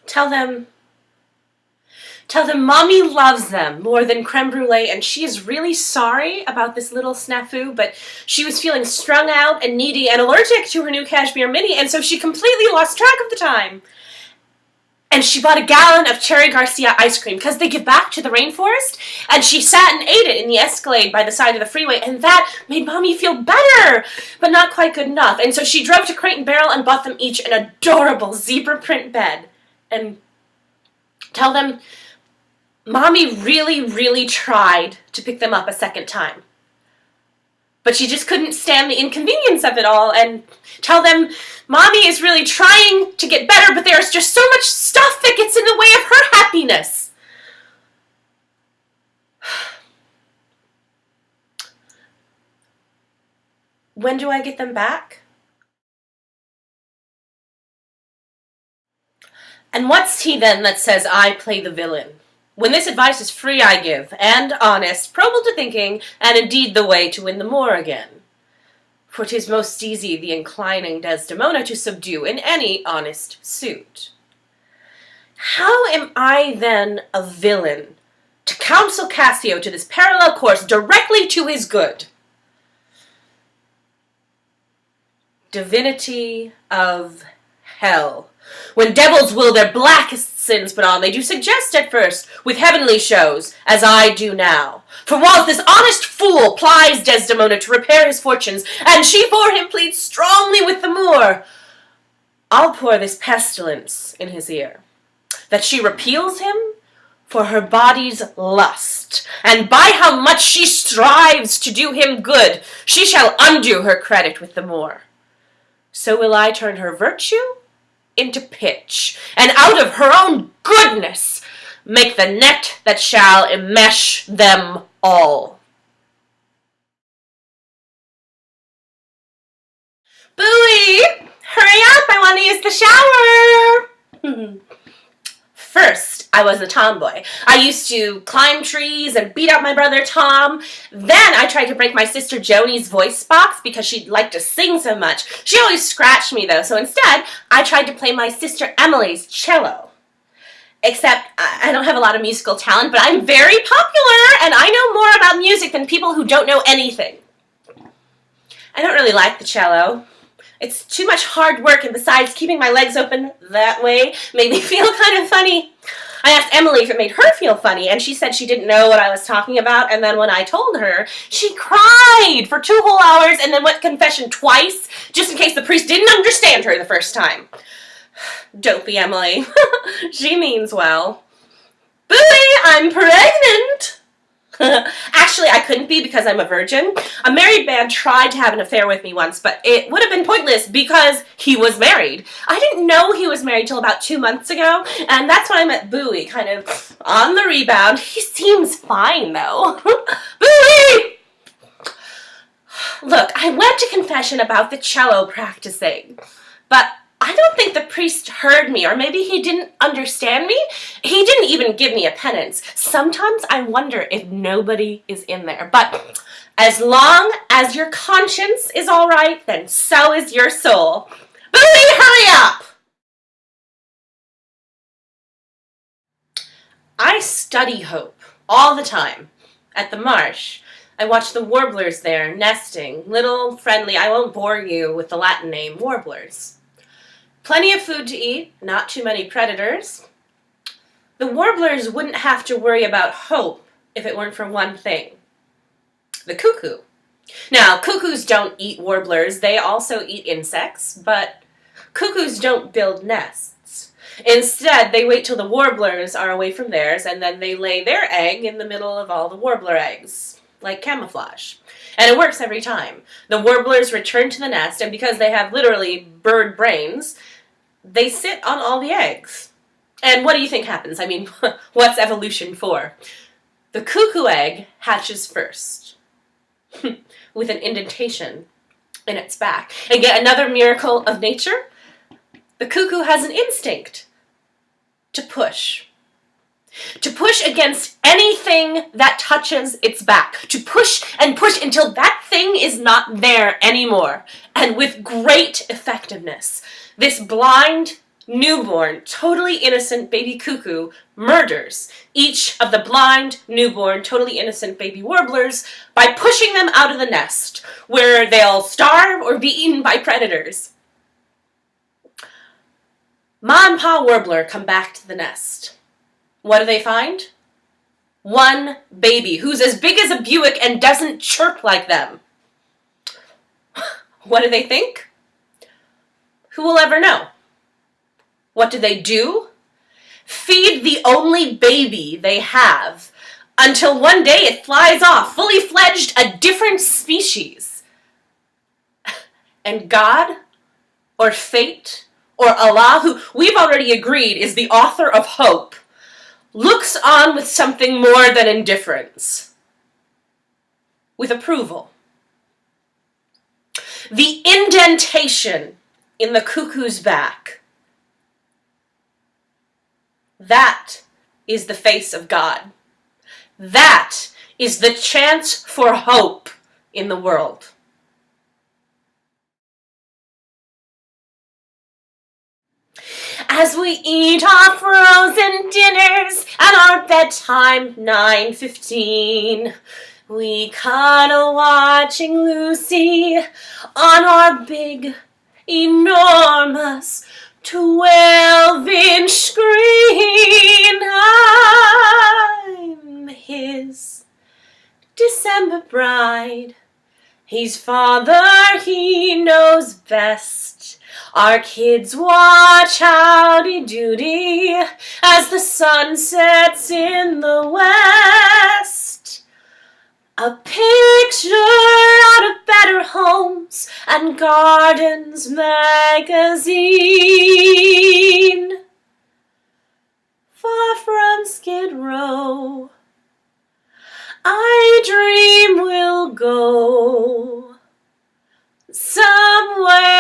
Tell them Mommy loves them more than creme brulee, and she is really sorry about this little snafu, but she was feeling strung out and needy and allergic to her new cashmere mini, and so she completely lost track of the time. And she bought a gallon of Cherry Garcia ice cream because they give back to the rainforest, and she sat and ate it in the Escalade by the side of the freeway, and that made Mommy feel better, but not quite good enough. And so she drove to Crate & Barrel and bought them each an adorable zebra print bed. And tell them Mommy really, really tried to pick them up a second time, but she just couldn't stand the inconvenience of it all. And tell them Mommy is really trying to get better, but there's just so much stuff that gets in the way of her happiness. When do I get them back? And what's he then that says I play the villain? When this advice is free I give, and honest, probable to thinking, and indeed the way to win the moor again. For 'tis most easy the inclining Desdemona to subdue in any honest suit. How am I then a villain to counsel Cassio to this parallel course directly to his good? Divinity of hell, when devils will their blackest sins put on, they do suggest at first with heavenly shows, as I do now. For whilst this honest fool plies Desdemona to repair his fortunes, and she for him pleads strongly with the Moor, I'll pour this pestilence in his ear, that she repeals him for her body's lust, and by how much she strives to do him good, she shall undo her credit with the Moor. So will I turn her virtue into pitch, and out of her own goodness make the net that shall enmesh them all. Booey! Hurry up, I want to use the shower! First, I was a tomboy. I used to climb trees and beat up my brother Tom. Then I tried to break my sister Joni's voice box because she liked to sing so much. She always scratched me though, so instead I tried to play my sister Emily's cello. Except I don't have a lot of musical talent, but I'm very popular and I know more about music than people who don't know anything. I don't really like the cello. It's too much hard work, and besides, keeping my legs open that way made me feel kind of funny. I asked Emily if it made her feel funny, and she said she didn't know what I was talking about, and then when I told her, she cried for 2 whole hours and then went to confession twice, just in case the priest didn't understand her the first time. Dopey Emily. She means well. Booey, I'm pregnant! Actually, I couldn't be because I'm a virgin. A married man tried to have an affair with me once, but it would have been pointless because he was married. I didn't know he was married till about 2 months ago, and that's when I met Booey, kind of on the rebound. He seems fine, though. Booey! Look, I went to confession about the cello practicing, but I don't think the priest heard me, or maybe he didn't understand me. He didn't even give me a penance. Sometimes I wonder if nobody is in there. But as long as your conscience is all right, then so is your soul. Booey, hurry up! I study hope all the time. At the marsh, I watch the warblers there nesting, little, friendly, I won't bore you with the Latin name, warblers. Plenty of food to eat, not too many predators. The warblers wouldn't have to worry about hope if it weren't for one thing. The cuckoo. Now, cuckoos don't eat warblers, they also eat insects, but cuckoos don't build nests. Instead, they wait till the warblers are away from theirs, and then they lay their egg in the middle of all the warbler eggs, like camouflage. And it works every time. The warblers return to the nest, and because they have literally bird brains, they sit on all the eggs. And what do you think happens? I mean, what's evolution for? The cuckoo egg hatches first, with an indentation in its back. And yet another miracle of nature, the cuckoo has an instinct to push. To push against anything that touches its back. To push and push until that thing is not there anymore. And with great effectiveness, this blind, newborn, totally innocent baby cuckoo murders each of the blind, newborn, totally innocent baby warblers by pushing them out of the nest, where they'll starve or be eaten by predators. Ma and Pa Warbler come back to the nest. What do they find? One baby who's as big as a Buick and doesn't chirp like them. What do they think? Who will ever know? What do? Feed the only baby they have until one day it flies off, fully fledged, a different species. And God, or fate, or Allah, who we've already agreed is the author of hope, looks on with something more than indifference, with approval. The indentation in the cuckoo's back, that is the face of God. That is the chance for hope in the world. As we eat our frozen dinners at our bedtime 9:15, we cuddle watching Lucy on our big, enormous 12-inch screen. I'm his December bride. He's father, he knows best. Our kids watch Howdy Doody as the sun sets in the west. A picture out of Better Homes and Gardens magazine. Far from Skid Row, I dream we'll go somewhere